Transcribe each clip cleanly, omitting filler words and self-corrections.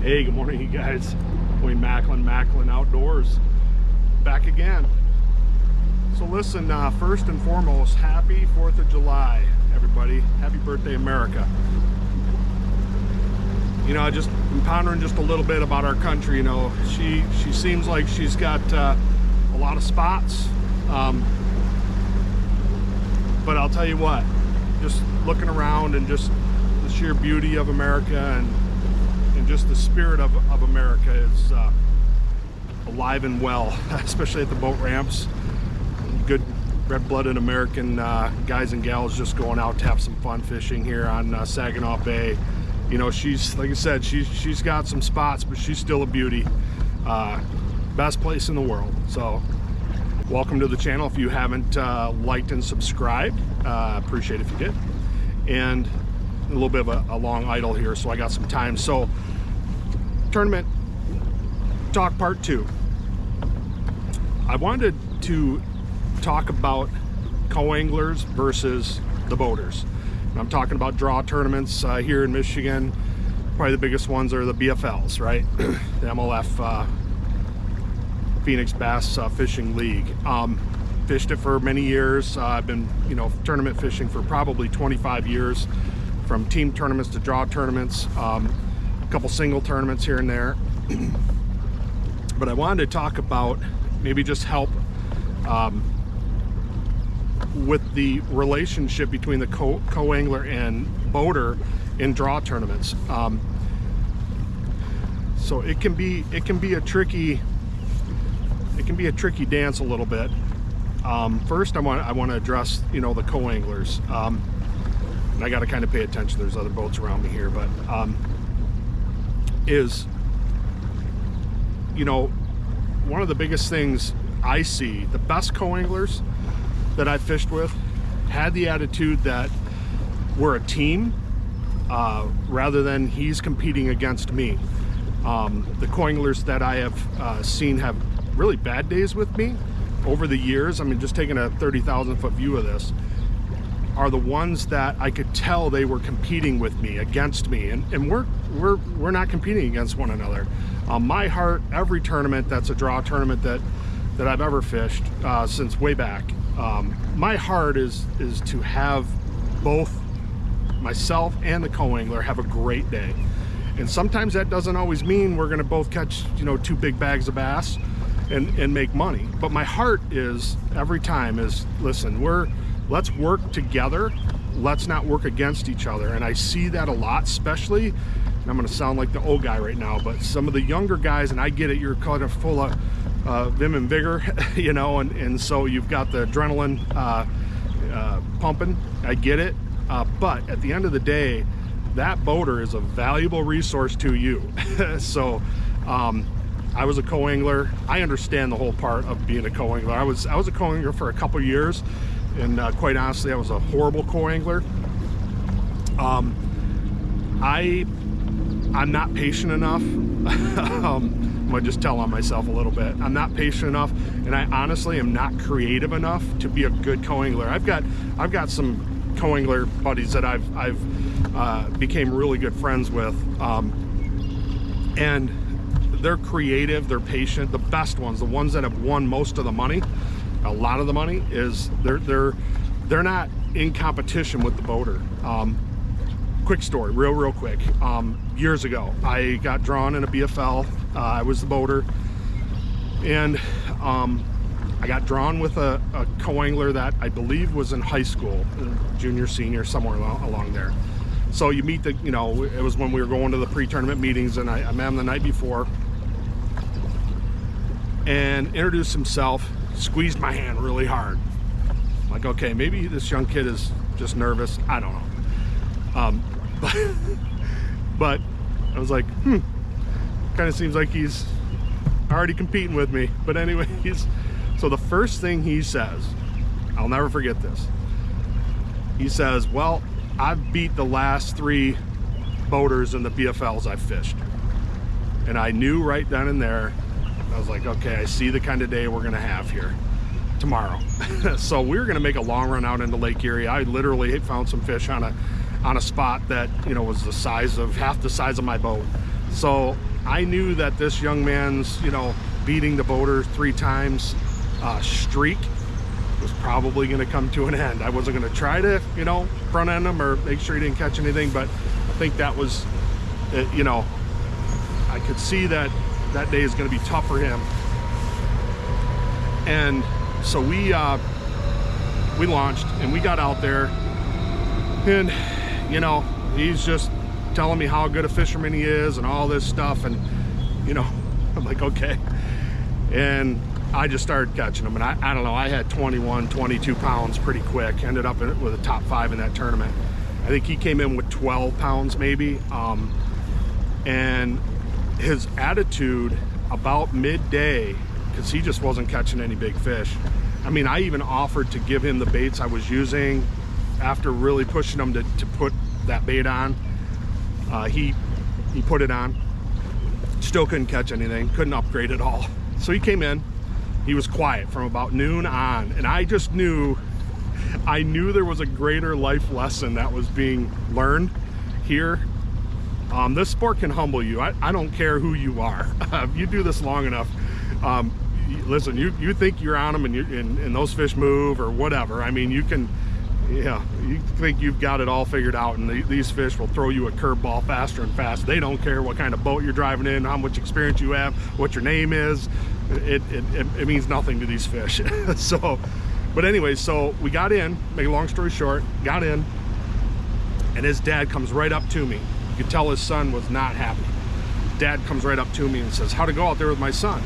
Hey, good morning, you guys. Wayne Macklin Outdoors, back again. So listen, first and foremost, happy 4th of July, everybody. Happy birthday, America. You know, I just been pondering just a little bit about our country. You know, she seems like she's got a lot of spots. But I'll tell you what, just looking around and just the sheer beauty of America and just the spirit of America is alive and well, especially at the boat ramps. Good red-blooded American guys and gals just going out to have some fun fishing here on Saginaw Bay. You know, she's, like I said, she's got some spots, but she's still a beauty. Best place in the world. So welcome to the channel. If you haven't liked and subscribed, appreciate it if you did. And a little bit of a long idle here, so I got some time. So tournament talk part 2. I wanted to talk about co-anglers versus the boaters. And I'm talking about draw tournaments here in Michigan. Probably the biggest ones are the BFLs, right? The MLF Phoenix Bass Fishing League. Fished it for many years. I've been, you know, tournament fishing for probably 25 years, from team tournaments to draw tournaments. Couple single tournaments here and there. But I wanted to talk about maybe just help with the relationship between the co-angler and boater in draw tournaments. So it can be a tricky dance a little bit. First, I want to address, you know, the co-anglers. And I got to kind of pay attention. There's other boats around me here, but is, you know, one of the biggest things I see, the best co-anglers that I've fished with had the attitude that we're a team rather than he's competing against me. The co-anglers that I have seen have really bad days with me over the years, I mean, just taking a 30,000 foot view of this, are the ones that I could tell they were competing with me, against me, and we're not competing against one another. My heart, every tournament that's a draw tournament that I've ever fished since way back, my heart is to have both myself and the co-angler have a great day. And sometimes that doesn't always mean we're gonna both catch, you know, 2 big bags of bass and make money. But my heart is, every time, is, listen, let's work together. Let's not work against each other. And I see that a lot, especially, and I'm going to sound like the old guy right now, but some of the younger guys, and I get it, you're kind of full of vim and vigor, you know, and so you've got the adrenaline pumping. I get it. But at the end of the day, that boater is a valuable resource to you. So I was a co-angler. I understand the whole part of being a co-angler. I was a co-angler for a couple years. And quite honestly, I was a horrible co-angler. I'm not patient enough. I'm gonna just tell on myself a little bit. I'm not patient enough, and I honestly am not creative enough to be a good co-angler. I've got some co-angler buddies that I've became really good friends with, and they're creative, they're patient. The best ones, the ones that have won most of the money, a lot of the money, is they're not in competition with the boater. Quick story, real quick. Years ago, I got drawn in a BFL. I was the boater, and I got drawn with a co-angler that I believe was in high school, junior, senior, somewhere along there. So you meet you know, it was when we were going to the pre-tournament meetings, and I met him the night before and introduced himself, squeezed my hand really hard. Like, okay, maybe this young kid is just nervous, I don't know. But I was like, kind of seems like he's already competing with me. But anyways, so the first thing he says, I'll never forget this. He says, well, I've beat the last 3 boaters in the BFLs I've fished. And I knew right then and there, I was like, okay, I see the kind of day we're gonna have here tomorrow. So we were gonna make a long run out into Lake Erie. I literally found some fish on a spot that, you know, was the size of, half the size of my boat. So I knew that this young man's, you know, beating the boater 3 times streak was probably going to come to an end. I wasn't going to try to, you know, front end him or make sure he didn't catch anything, but I think that was, you know, I could see that that day is going to be tough for him. And so we launched and we got out there, and you know, he's just telling me how good a fisherman he is and all this stuff, and you know, I'm like, okay. And I just started catching them, and I don't know, I had 21, 22 pounds pretty quick. Ended up with a top 5 in that tournament. I think he came in with 12 pounds maybe. And his attitude about midday, because he just wasn't catching any big fish. I mean, I even offered to give him the baits I was using after really pushing him to put that bait on. He put it on, still couldn't catch anything, couldn't upgrade at all. So he came in, he was quiet from about noon on, and I just knew, I knew there was a greater life lesson that was being learned here. This sport can humble you. I don't care who you are. If you do this long enough, listen, you think you're on them and those fish move or whatever. I mean, you can, yeah, you think you've got it all figured out, and these fish will throw you a curveball faster and faster. They don't care what kind of boat you're driving in, how much experience you have, what your name is. It means nothing to these fish. So, but anyway, so we got in, make a long story short, got in, and his dad comes right up to me. You could tell his son was not happy. Dad comes right up to me and says, how'd it go out there with my son?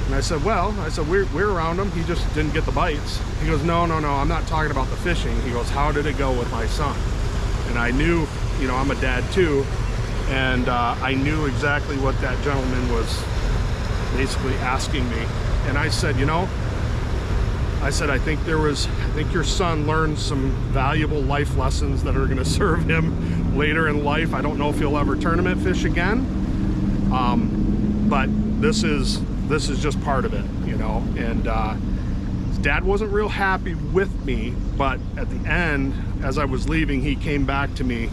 And I said, well, we're around him. He just didn't get the bites. He goes, no, I'm not talking about the fishing. He goes, how did it go with my son? And I knew, you know, I'm a dad too, and I knew exactly what that gentleman was basically asking me. And I said, you know, I think your son learned some valuable life lessons that are going to serve him later in life. I don't know if he'll ever tournament fish again, but this is just part of it, you know. And his dad wasn't real happy with me, but at the end, as I was leaving, he came back to me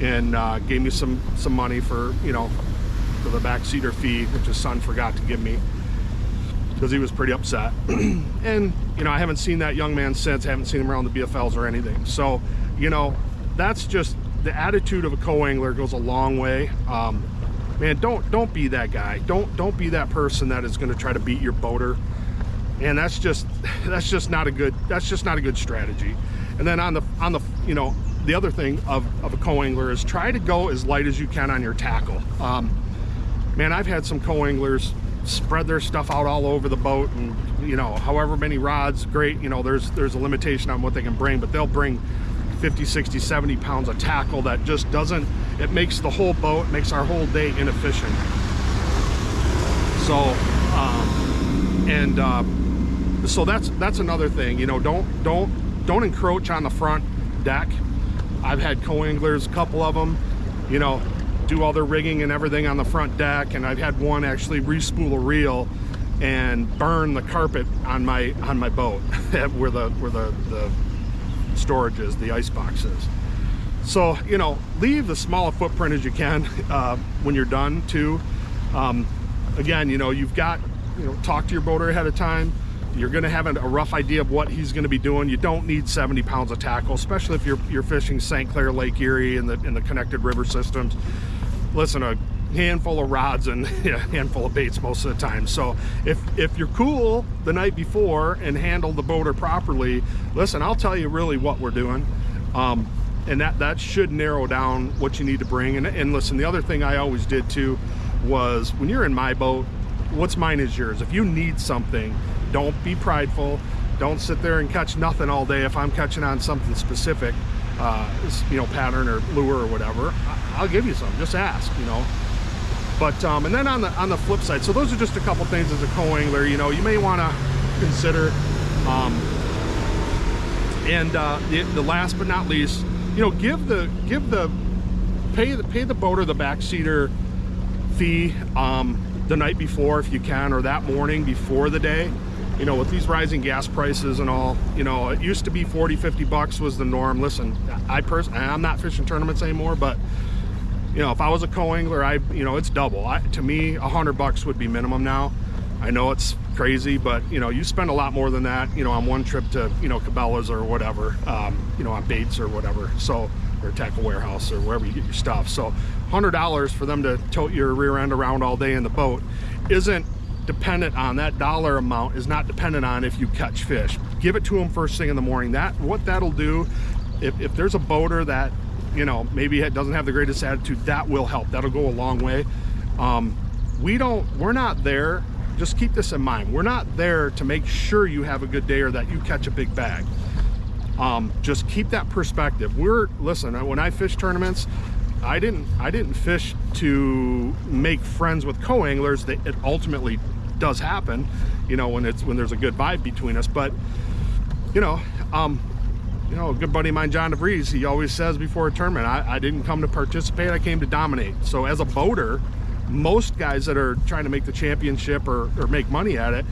and gave me some money for, you know, for the backseater fee, which his son forgot to give me, because he was pretty upset. And you know, I haven't seen that young man since. I haven't seen him around the BFLs or anything. So, you know, that's just the attitude of a co-angler goes a long way. Man, don't be that guy. Don't be that person that is going to try to beat your boater. And that's just not a good strategy. And then on the you know, the other thing of a co-angler is try to go as light as you can on your tackle. Man, I've had some co-anglers spread their stuff out all over the boat, and you know, however many rods, great, you know, there's a limitation on what they can bring, but they'll bring 50, 60, 70 pounds of tackle that just doesn't, it makes the whole boat, makes our whole day inefficient. So so that's another thing, you know, don't encroach on the front deck. I've had co-anglers, a couple of them, you know, do all their rigging and everything on the front deck, and I've had one actually re-spool a reel and burn the carpet on my boat where the storage is, the ice box is. So, you know, leave the smallest footprint as you can when you're done too. Again, you know, you've got, you know, talk to your boater ahead of time. You're going to have a rough idea of what he's going to be doing. You don't need 70 pounds of tackle, especially if you're fishing St. Clair, Lake Erie, and the connected river systems. Listen, a handful of rods and a handful of baits most of the time. So if you're cool the night before and handle the boater properly, listen, I'll tell you really what we're doing. And that should narrow down what you need to bring. And listen, the other thing I always did too was, when you're in my boat, what's mine is yours. If you need something, don't be prideful. Don't sit there and catch nothing all day. If I'm catching on something specific, you know, pattern or lure or whatever, I'll give you some. Just ask, you know. But and then on the flip side, so those are just a couple things as a co-angler, you know, you may want to consider. The last but not least, you know, pay the boater the backseater fee the night before if you can, or that morning before the day. You know, with these rising gas prices and all, you know, it used to be 40, 50 bucks was the norm. Listen, I'm not fishing tournaments anymore, but You know, if I was a co-angler, you know, it's double. To me, $100 would be minimum now. I know it's crazy, but you know, you spend a lot more than that, you know, on one trip to, you know, Cabela's or whatever, you know, on Bates or whatever, so, or Tackle Warehouse or wherever you get your stuff. So $100 for them to tote your rear end around all day in the boat isn't dependent on, that dollar amount is not dependent on if you catch fish. Give it to them first thing in the morning. What that'll do, if there's a boater that, you know, maybe it doesn't have the greatest attitude, that will help. That'll go a long way. We're not there, just keep this in mind, we're not there to make sure you have a good day or that you catch a big bag. Just keep that perspective. Listen, when I fish tournaments, I didn't fish to make friends with co-anglers. It ultimately does happen, you know, when there's a good vibe between us. But you know, a good buddy of mine, John DeVries, he always says before a tournament, I didn't come to participate, I came to dominate. So as a boater, most guys that are trying to make the championship or make money at it,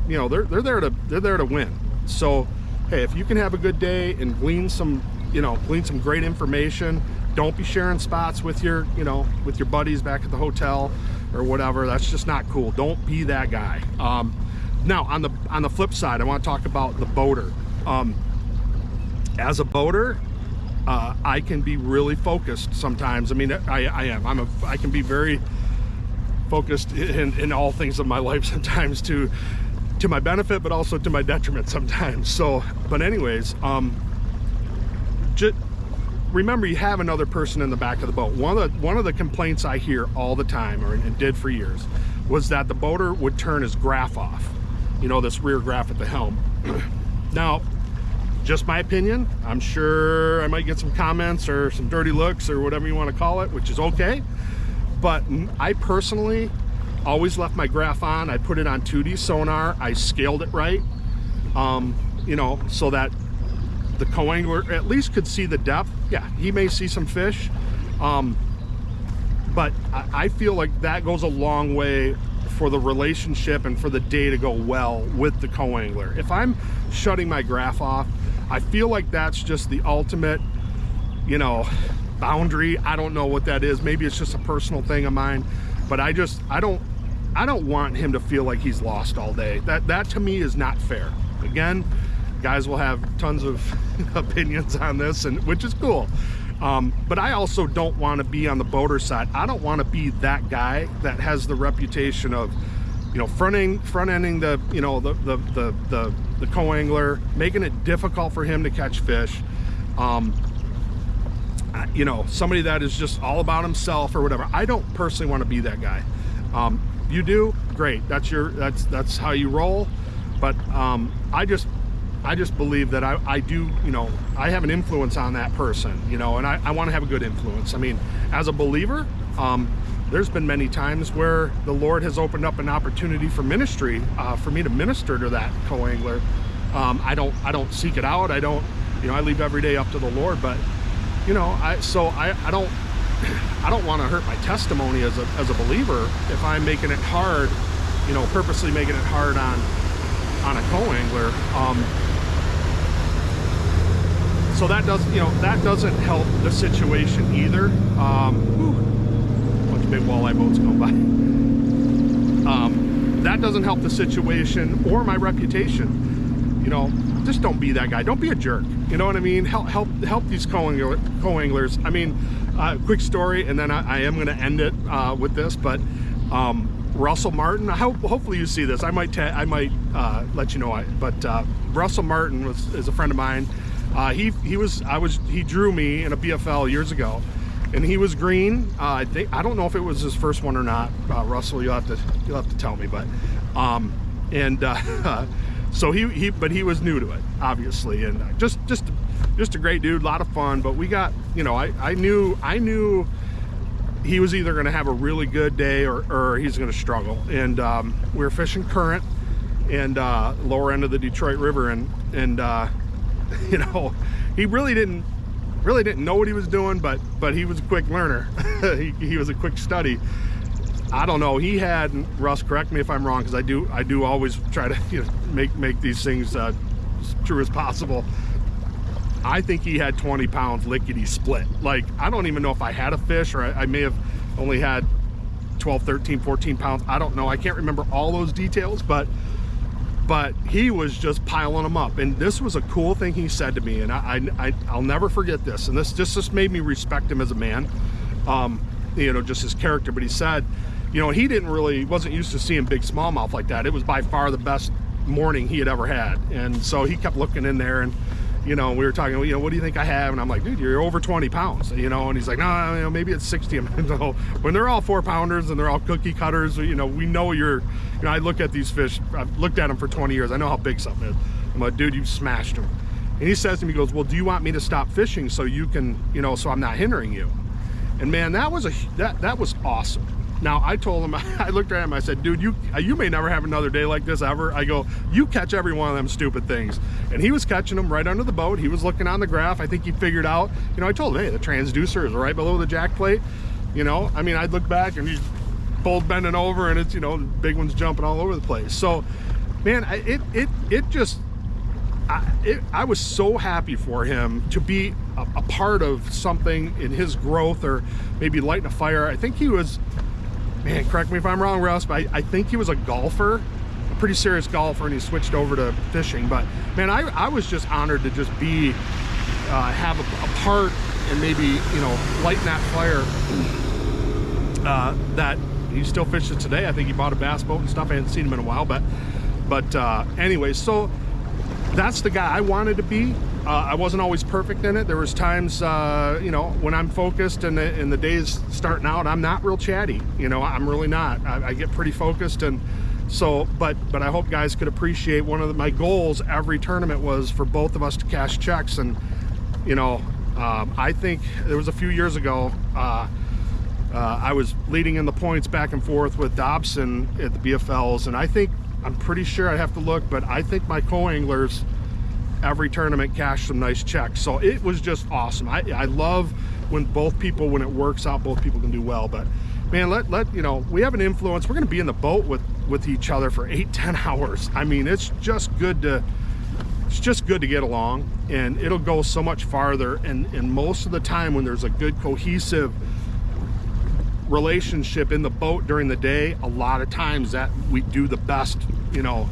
you know, they're there to win. So hey, if you can have a good day and glean some great information, don't be sharing spots with your buddies back at the hotel or whatever. That's just not cool. Don't be that guy. Now on the flip side, I want to talk about the boater. As a boater, I can be really focused sometimes. I mean, I can be very focused in all things of my life sometimes, to my benefit, but also to my detriment sometimes. So, but anyways, just remember, you have another person in the back of the boat. One of the complaints I hear all the time, and did for years, was that the boater would turn his graph off. You know, this rear graph at the helm. Now, just my opinion, I'm sure I might get some comments or some dirty looks or whatever you want to call it, which is okay, but I personally always left my graph on. I put it on 2D sonar, I scaled it right, you know, so that the co-angler at least could see the depth. Yeah, he may see some fish, but I feel like that goes a long way for the relationship and for the day to go well with the co-angler. If I'm shutting my graph off, I feel like that's just the ultimate, you know, boundary. I don't know what that is. Maybe it's just a personal thing of mine, but I don't want him to feel like he's lost all day. That to me is not fair. Again, guys will have tons of opinions on this, and which is cool. But I also don't want to be on the boater side. I don't want to be that guy that has the reputation of, you know, front-ending the, you know, the co-angler, making it difficult for him to catch fish. You know, somebody that is just all about himself or whatever. I don't personally want to be that guy. You do, great. That's how you roll. But I just believe that I do, you know, I have an influence on that person, you know, and I want to have a good influence. I mean, as a believer, there's been many times where the Lord has opened up an opportunity for ministry, for me to minister to that co-angler. I don't seek it out. I don't, you know, I leave every day up to the Lord, but you know, I don't want to hurt my testimony as a believer if I'm making it hard, you know, purposely making it hard on a co-angler. So that doesn't help the situation either. Bunch of big walleye boats going by. That doesn't help the situation or my reputation. You know, just don't be that guy. Don't be a jerk. You know what I mean? Help these co-anglers. I mean, quick story, and then I am going to end it with this. But Russell Martin, hopefully you see this. I might let you know. But Russell Martin is a friend of mine. He drew me in a BFL years ago, and he was green. I don't know if it was his first one or not. Russell, you'll have to tell me. But so he was new to it, obviously, and just a great dude, a lot of fun. But we got, you know, I knew he was either going to have a really good day or he's going to struggle. And we were fishing current and lower end of the Detroit River, and you know, he really didn't know what he was doing, but he was a quick learner. he was a quick study. I don't know, he had, Russ, correct me if I'm wrong, because I do always try to, you know, make these things as true as possible. I think he had 20 pounds lickety split. Like, I don't even know if I had a fish, or I may have only had 12, 13, 14 pounds. I don't know. I can't remember all those details, but he was just piling them up. And this was a cool thing he said to me, and I'll never forget this. And this just made me respect him as a man, you know, just his character. But he said, you know, he wasn't used to seeing big smallmouth like that. It was by far the best morning he had ever had. And so he kept looking in there, and you know, we were talking, you know, what do you think I have? And I'm like, dude, you're over 20 pounds, you know? And he's like, no, you know, maybe it's 60. I'm like, no. When they're all 4-pounders and they're all cookie cutters, you know, we know you know, I look at these fish, I've looked at them for 20 years. I know how big something is. I'm like, dude, you've smashed them. And he says to me, he goes, well, do you want me to stop fishing so you can, you know, so I'm not hindering you? And man, that was awesome. Now, I told him, I looked at him, I said, dude, you may never have another day like this ever. I go, you catch every one of them stupid things. And he was catching them right under the boat. He was looking on the graph. I think he figured out, you know, I told him, hey, the transducer is right below the jack plate. You know, I mean, I'd look back and he's both bending over, and it's, you know, the big one's jumping all over the place. So, man, I was so happy for him to be a part of something in his growth, or maybe lighting a fire. I think he was, man, correct me if I'm wrong, Russ, but I think he was a golfer, a pretty serious golfer, and he switched over to fishing. But man, I was just honored to just be, have a part and maybe, you know, lighting that fire, that he still fishes today. I think he bought a bass boat and stuff. I hadn't seen him in a while, but anyways, so that's the guy I wanted to be. I wasn't always perfect in it. There was times, you know, when I'm focused and the day's starting out, I'm not real chatty. You know, I'm really not. I get pretty focused, and so, but I hope guys could appreciate one of my goals every tournament was for both of us to cash checks. And, you know, I think there was a few years ago, I was leading in the points back and forth with Dobson at the BFLs, and I'm pretty sure, I have to look, but I think my co-anglers every tournament cashed some nice checks. So it was just awesome. I love when when it works out, both people can do well. But man, you know, we have an influence. We're going to be in the boat with each other for 8-10 hours. I mean, it's just good to get along, and it'll go so much farther. And most of the time, when there's a good cohesive relationship in the boat during the day, a lot of times that we do the best, you know,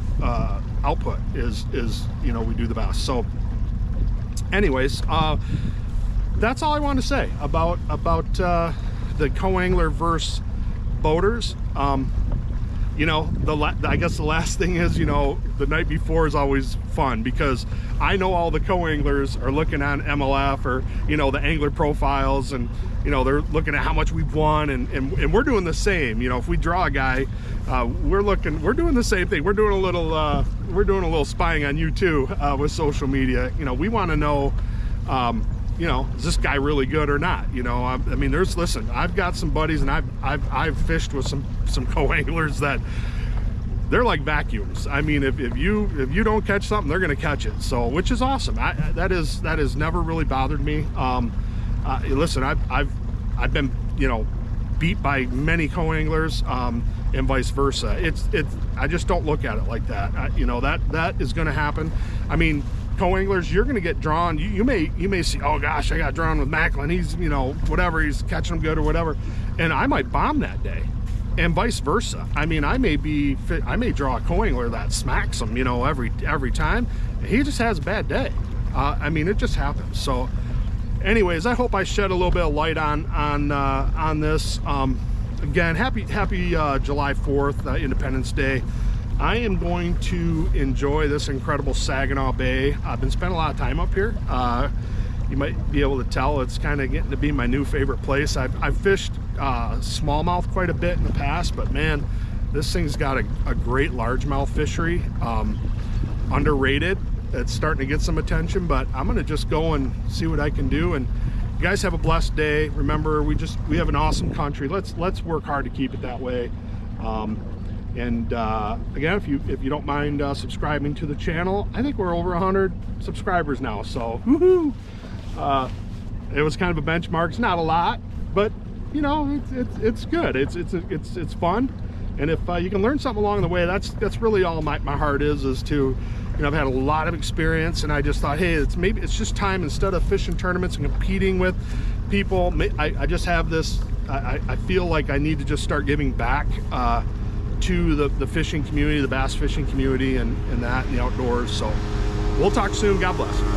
output is, you know, we do the best. So anyways, that's all I want to say about the co-angler versus boaters. You know, I guess the last thing is, you know, the night before is always fun, because I know all the co-anglers are looking on MLF, or, you know, the angler profiles, and, you know, they're looking at how much we've won, and we're doing the same. You know, if we draw a guy, we're doing the same thing. We're doing a little spying on you too, with social media. You know, we want to know, you know, is this guy really good or not? You know, I mean, listen, I've got some buddies, and I've fished with some co-anglers that they're like vacuums. I mean, if you don't catch something, they're going to catch it. So, which is awesome. That has never really bothered me. Listen, I've been, you know, beat by many co-anglers, and vice versa. I just don't look at it like that. You know, that is going to happen. I mean, co-anglers, you're going to get drawn. You may see, oh gosh, I got drawn with Macklin. He's, you know, whatever, he's catching them good or whatever, and I might bomb that day, and vice versa. I mean, I may draw a co-angler that smacks him, you know, every time. He just has a bad day. I mean, it just happens. So anyways, I hope I shed a little bit of light on this. Again, happy July 4th, Independence Day. I am going to enjoy this incredible Saginaw Bay. I've been spending a lot of time up here. You might be able to tell it's kind of getting to be my new favorite place. I've fished smallmouth quite a bit in the past, but man, this thing's got a great largemouth fishery. Underrated. It's starting to get some attention, but I'm gonna just go and see what I can do. And you guys have a blessed day. Remember, we have an awesome country. Let's work hard to keep it that way. Again, if you don't mind subscribing to the channel, I think we're over 100 subscribers now, so woohoo! It was kind of a benchmark. It's not a lot, but you know, it's good. It's fun. And if you can learn something along the way, that's really all my heart is to, you know, I've had a lot of experience, and I just thought, hey, it's just time, instead of fishing tournaments and competing with people, I just have this, I feel like I need to just start giving back to the fishing community, the bass fishing community, and that, and the outdoors. So we'll talk soon. God bless.